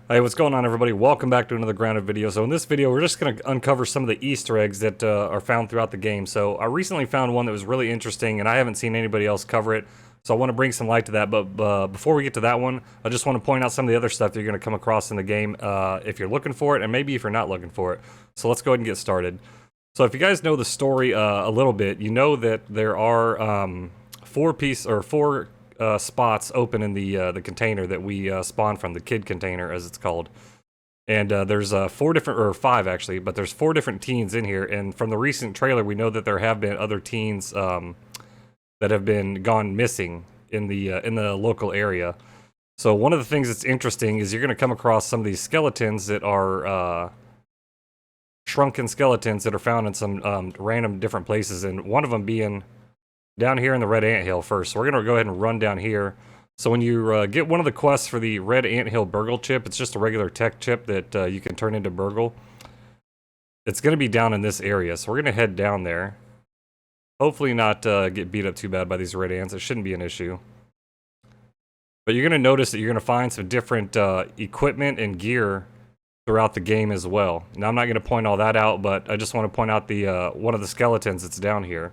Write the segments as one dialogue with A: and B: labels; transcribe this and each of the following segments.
A: Hey, what's going on, everybody? Welcome back to another grounded video. So in this video, we're just going to uncover some of the Easter eggs that are found throughout the game. So I recently found one that was really interesting, and I haven't seen anybody else cover it. So I want to bring some light to that. But before we get to that one, I just want to point out some of the other stuff that you're going to come across in the game if you're looking for it, and maybe if you're not looking for it. So let's go ahead and get started. So if you guys know the story a little bit, you know that there are four spots open in the container that we spawned from, the kid container as it's called. And there's four different, or five actually, but there's four different teens in here. And from the recent trailer, we know that there have been other teens that have been gone missing in the local area. So one of the things that's interesting is you're going to come across some of these skeletons that are shrunken skeletons that are found in some random different places, and one of them being down here in the red anthill first. So we're going to go ahead and run down here. So when you get one of the quests for the red anthill burg.l chip, it's just a regular tech chip that you can turn into burg.l. It's going to be down in this area, so we're going to head down there. Hopefully not get beat up too bad by these red ants. It shouldn't be an issue. But you're going to notice that you're going to find some different equipment and gear throughout the game as well. Now I'm not going to point all that out, but I just want to point out the one of the skeletons that's down here.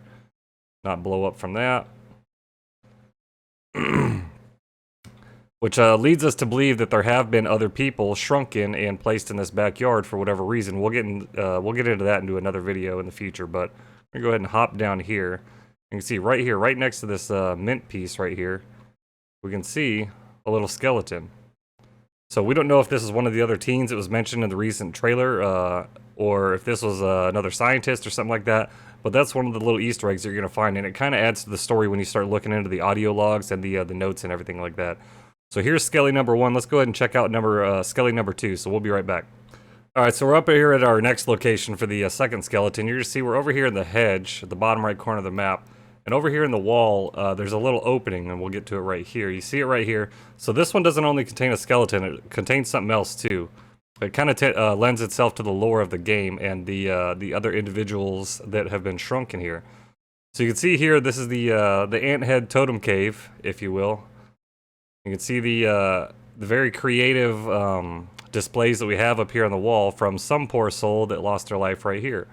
A: Not blow up from that. Which leads us to believe that there have been other people shrunken and placed in this backyard for whatever reason. We'll get into that and do another video in the future, but I'm going to go ahead and hop down here. You can see right here, right next to this mint piece right here, we can see a little skeleton. So we don't know if this is one of the other teens that was mentioned in the recent trailer, or if this was another scientist or something like that. But that's one of the little Easter eggs that you're going to find, and it kind of adds to the story when you start looking into the audio logs and the notes and everything like that. So here's Skelly number 1. Let's go ahead and check out Skelly number 2, so we'll be right back. Alright, so we're up here at our next location for the second skeleton. You're going to see we're over here in the hedge, at the bottom right corner of the map. And over here in the wall, there's a little opening, and we'll get to it right here. You see it right here. So this one doesn't only contain a skeleton, it contains something else too. It kind of lends itself to the lore of the game and the other individuals that have been shrunk in here. So you can see here, this is the ant head totem cave, if you will. You can see the very creative displays that we have up here on the wall from some poor soul that lost their life right here.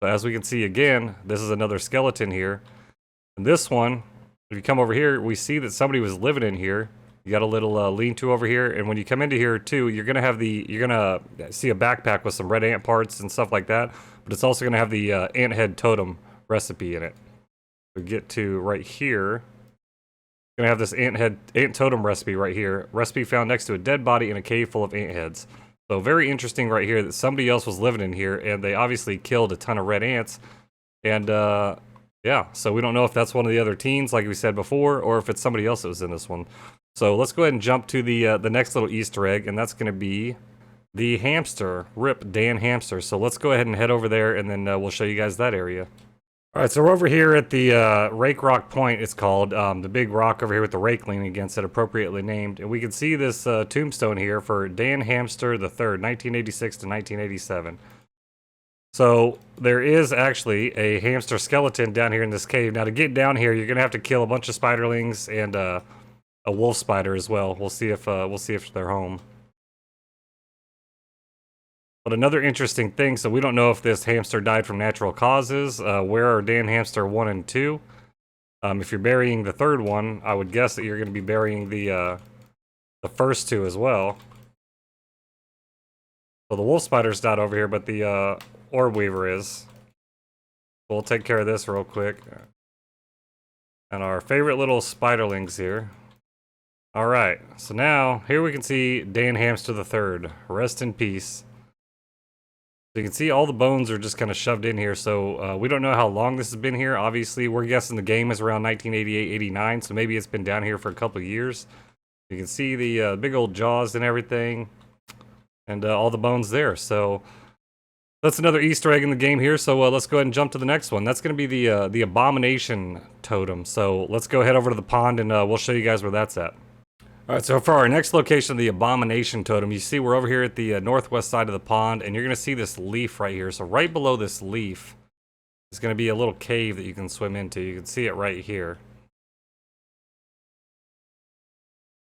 A: So as we can see again, this is another skeleton here. And this one, if you come over here, we see that somebody was living in here. You got a little lean-to over here, and when you come into here too, you're gonna see a backpack with some red ant parts and stuff like that. But it's also gonna have the ant head totem recipe in it. We get to right here. Gonna have this ant totem recipe right here. Recipe found next to a dead body in a cave full of ant heads. So very interesting right here that somebody else was living in here, and they obviously killed a ton of red ants. And yeah, so we don't know if that's one of the other teens, like we said before, or if it's somebody else that was in this one. So let's go ahead and jump to the next little Easter egg, and that's gonna be the hamster. Rip Dan Hamster. So let's go ahead and head over there, and then we'll show you guys that area. All right, so we're over here at the Rake Rock Point, it's called, the big rock over here with the rake leaning against it, appropriately named. And we can see this tombstone here for Dan Hamster III, 1986 to 1987. So there is actually a hamster skeleton down here in this cave. Now to get down here, you're gonna have to kill a bunch of spiderlings and a wolf spider as well. We'll see if they're home. But another interesting thing, so we don't know if this hamster died from natural causes. Where are Dan Hamster 1 and 2? If you're burying the third one, I would guess that you're going to be burying the first two as well. So the wolf spider's not over here, but the orb weaver is. We'll take care of this real quick. And our favorite little spiderlings here. Alright, so now, here we can see Dan Hamster III. Rest in peace. So you can see all the bones are just kind of shoved in here, so we don't know how long this has been here. Obviously, we're guessing the game is around 1988-89, so maybe it's been down here for a couple of years. You can see the big old jaws and everything, and all the bones there. So that's another Easter egg in the game here, so let's go ahead and jump to the next one. That's going to be the Abomination Totem. So let's go head over to the pond, and we'll show you guys where that's at. Alright, so for our next location, the Abomination Totem, you see we're over here at the northwest side of the pond, and you're going to see this leaf right here. So right below this leaf is going to be a little cave that you can swim into. You can see it right here.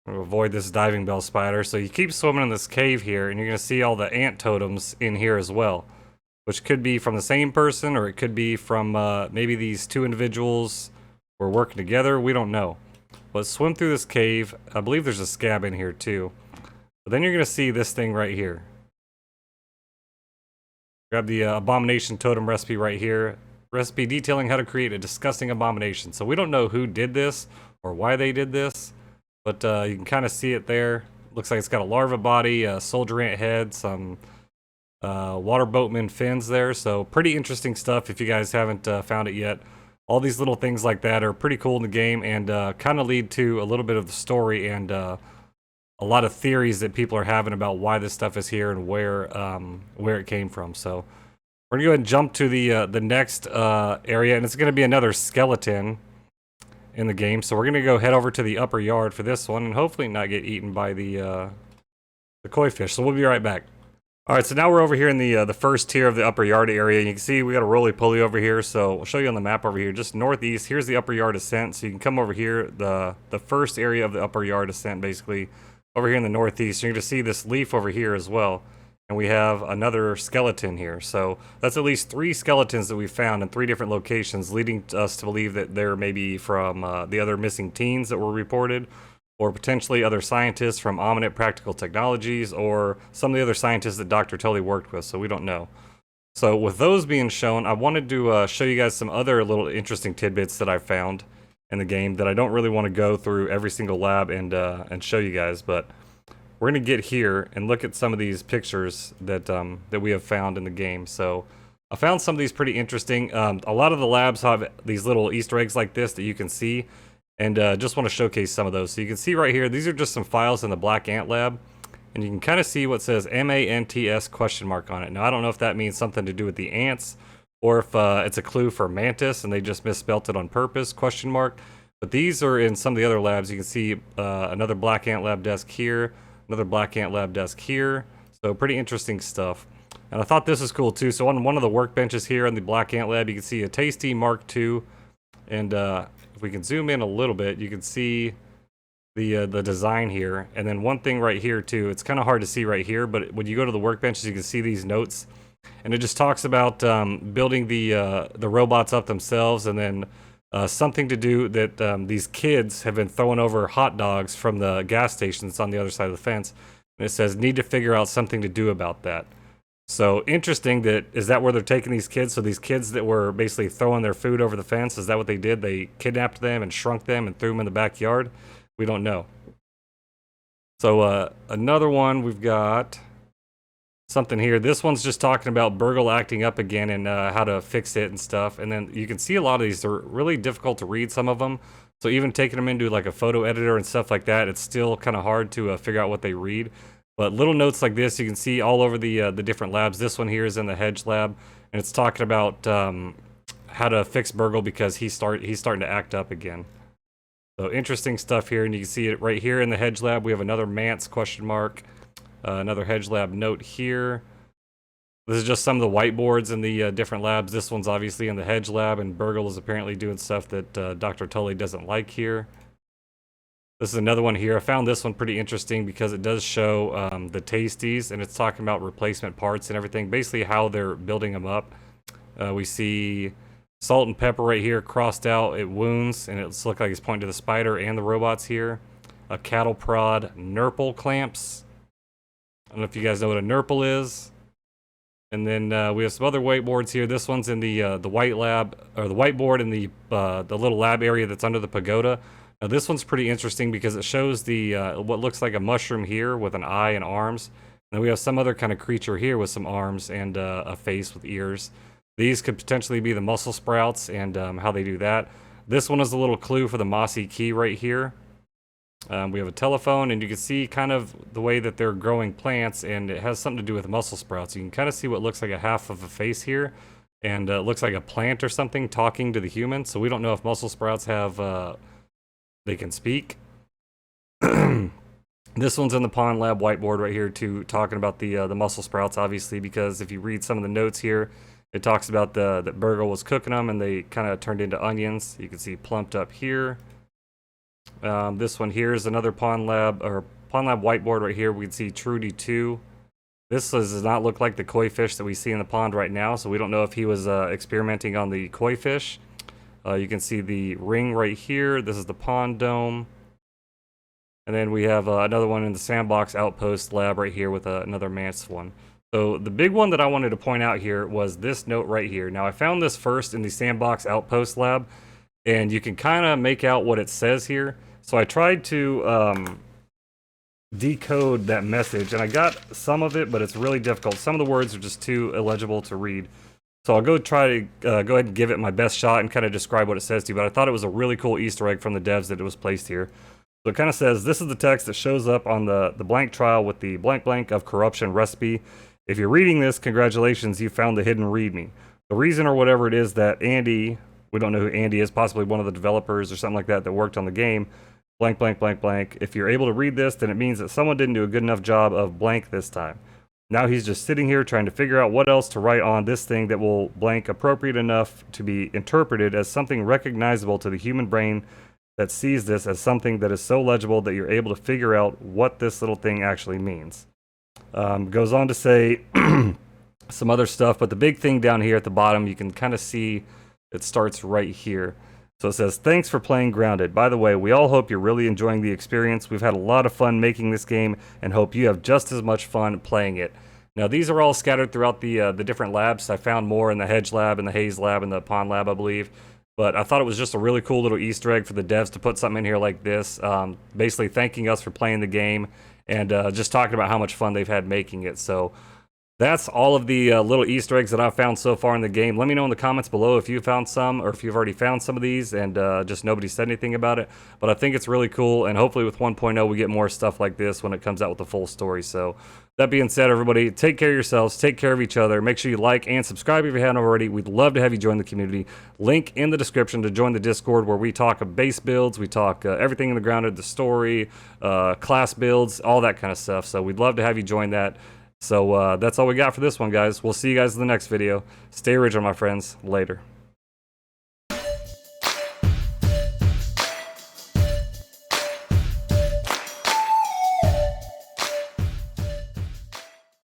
A: Avoid this diving bell spider. So you keep swimming in this cave here, and you're going to see all the ant totems in here as well, which could be from the same person, or it could be from maybe these two individuals were working together. We don't know. But swim through this cave. I believe there's a scab in here too. But then you're going to see this thing right here. Grab the abomination totem recipe right here. Recipe detailing how to create a disgusting abomination. So we don't know who did this or why they did this. But you can kind of see it there. Looks like it's got a larva body, a soldier ant head, some water boatman fins there. So pretty interesting stuff if you guys haven't found it yet. All these little things like that are pretty cool in the game and kind of lead to a little bit of the story and a lot of theories that people are having about why this stuff is here and where it came from. So we're gonna go ahead and jump to the next area, and it's gonna be another skeleton in the game. So we're gonna go head over to the upper yard for this one and hopefully not get eaten by the koi fish. So we'll be right back. All right, so now we're over here in the first tier of the upper yard area. You can see we got a roly-poly over here, so I'll show you on the map over here. Just northeast, here's the upper yard ascent. So you can come over here, the first area of the upper yard ascent, basically, over here in the northeast. You're going to see this leaf over here as well. And we have another skeleton here. So that's at least 3 skeletons that we found in 3 different locations, leading us to believe that they're maybe from the other missing teens that were reported, or potentially other scientists from Ominent Practical Technologies, or some of the other scientists that Dr. Tully worked with, so we don't know. So with those being shown, I wanted to show you guys some other little interesting tidbits that I found in the game that I don't really want to go through every single lab and show you guys, but we're going to get here and look at some of these pictures that that we have found in the game. So I found some of these pretty interesting. A lot of the labs have these little Easter eggs like this that you can see, and just want to showcase some of those. So you can see right here, these are just some files in the Black Ant lab, and you can kind of see what says MANTS question mark on it. Now I don't know if that means something to do with the ants, or if it's a clue for mantis and they just misspelt it on purpose, question mark. But these are in some of the other labs. You can see another Black Ant lab desk here, another Black Ant lab desk here. So pretty interesting stuff. And I thought this was cool too. So on one of the workbenches here in the Black Ant lab, you can see a Tasty Mark II. And if we can zoom in a little bit, you can see the design here. And then one thing right here too, it's kind of hard to see right here, but when you go to the workbenches, you can see these notes. And it just talks about building the robots up themselves, and then something to do that these kids have been throwing over hot dogs from the gas station that's on the other side of the fence. And it says, need to figure out something to do about that. So interesting. Is that where they're taking these kids? So these kids that were basically throwing their food over the fence, is that what they did? They kidnapped them and shrunk them and threw them in the backyard? We don't know. So another one, we've got something here. This one's just talking about burg.l acting up again and how to fix it and stuff. And then you can see a lot of these are really difficult to read, some of them. So even taking them into like a photo editor and stuff like that, it's still kind of hard to figure out what they read. But little notes like this, you can see all over the different labs. This one here is in the hedge lab, and it's talking about how to fix burg.l because he's starting to act up again. So interesting stuff here, and you can see it right here in the hedge lab. We have another Mance question mark. Another hedge lab note here. This is just some of the whiteboards in the different labs. This one's obviously in the hedge lab, and burg.l is apparently doing stuff that Dr. Tully doesn't like here. This is another one here. I found this one pretty interesting because it does show the tasties, and it's talking about replacement parts and everything, basically how they're building them up. We see salt and pepper right here crossed out at wounds, and it looks like he's pointing to the spider and the robots here. A cattle prod, nurple clamps. I don't know if you guys know what a nurple is. And then we have some other whiteboards here. This one's in the white lab, or the whiteboard in the little lab area that's under the pagoda. Now this one's pretty interesting because it shows the what looks like a mushroom here with an eye and arms. And then we have some other kind of creature here with some arms and a face with ears. These could potentially be the muscle sprouts and how they do that. This one is a little clue for the mossy key right here. We have a telephone, and you can see kind of the way that they're growing plants, and it has something to do with muscle sprouts. You can kind of see what looks like a half of a face here, and it looks like a plant or something talking to the human. So we don't know if muscle sprouts have, they can speak. This one's in the pond lab whiteboard right here too, talking about the muscle sprouts, obviously, because if you read some of the notes here, it talks about that burg.l was cooking them, and they kind of turned into onions. You can see plumped up here. This one here is another Pond Lab whiteboard right here. We can see Trudy 2. This does not look like the koi fish that we see in the pond right now, so we don't know if he was experimenting on the koi fish. You can see the ring right here. This is the pond dome. And then we have another one in the sandbox outpost lab right here with another mantis one. So the big one that I wanted to point out here was this note right here. Now I found this first in the sandbox outpost lab, and you can kind of make out what it says here. So I tried to decode that message, and I got some of it, but it's really difficult. Some of the words are just too illegible to read. So I'll go try to go ahead and give it my best shot and kind of describe what it says to you, but I thought it was a really cool Easter egg from the devs that it was placed here. So it kind of says, this is the text that shows up on the blank trial with the blank blank of corruption recipe. If you're reading this, congratulations, you found the hidden readme. The reason or whatever it is that Andy, we don't know who Andy is, possibly one of the developers or something like that worked on the game, blank blank blank blank. If you're able to read this, then it means that someone didn't do a good enough job of blank this time. Now he's just sitting here trying to figure out what else to write on this thing that will blank appropriate enough to be interpreted as something recognizable to the human brain that sees this as something that is so legible that you're able to figure out what this little thing actually means. Goes on to say some other stuff, but the big thing down here at the bottom, you can kind of see it starts right here. So it says, thanks for playing Grounded. By the way, we all hope you're really enjoying the experience. We've had a lot of fun making this game and hope you have just as much fun playing it. Now, these are all scattered throughout the different labs. I found more in the Hedge Lab and the Haze Lab and the Pond Lab, I believe. But I thought it was just a really cool little Easter egg for the devs to put something in here like this, basically thanking us for playing the game and just talking about how much fun they've had making it. So that's all of the little Easter eggs that I've found so far in the game. Let me know in the comments below if you found some or if you've already found some of these and just nobody said anything about it. But I think it's really cool, and hopefully with 1.0 we get more stuff like this when it comes out with the full story. So that being said, everybody, take care of yourselves, take care of each other. Make sure you like and subscribe if you haven't already. We'd love to have you join the community. Link in the description to join the Discord where we talk of base builds, we talk everything in the Grounded, the story, class builds, all that kind of stuff. So we'd love to have you join that. So that's all we got for this one, guys. We'll see you guys in the next video. Stay original, my friends. Later.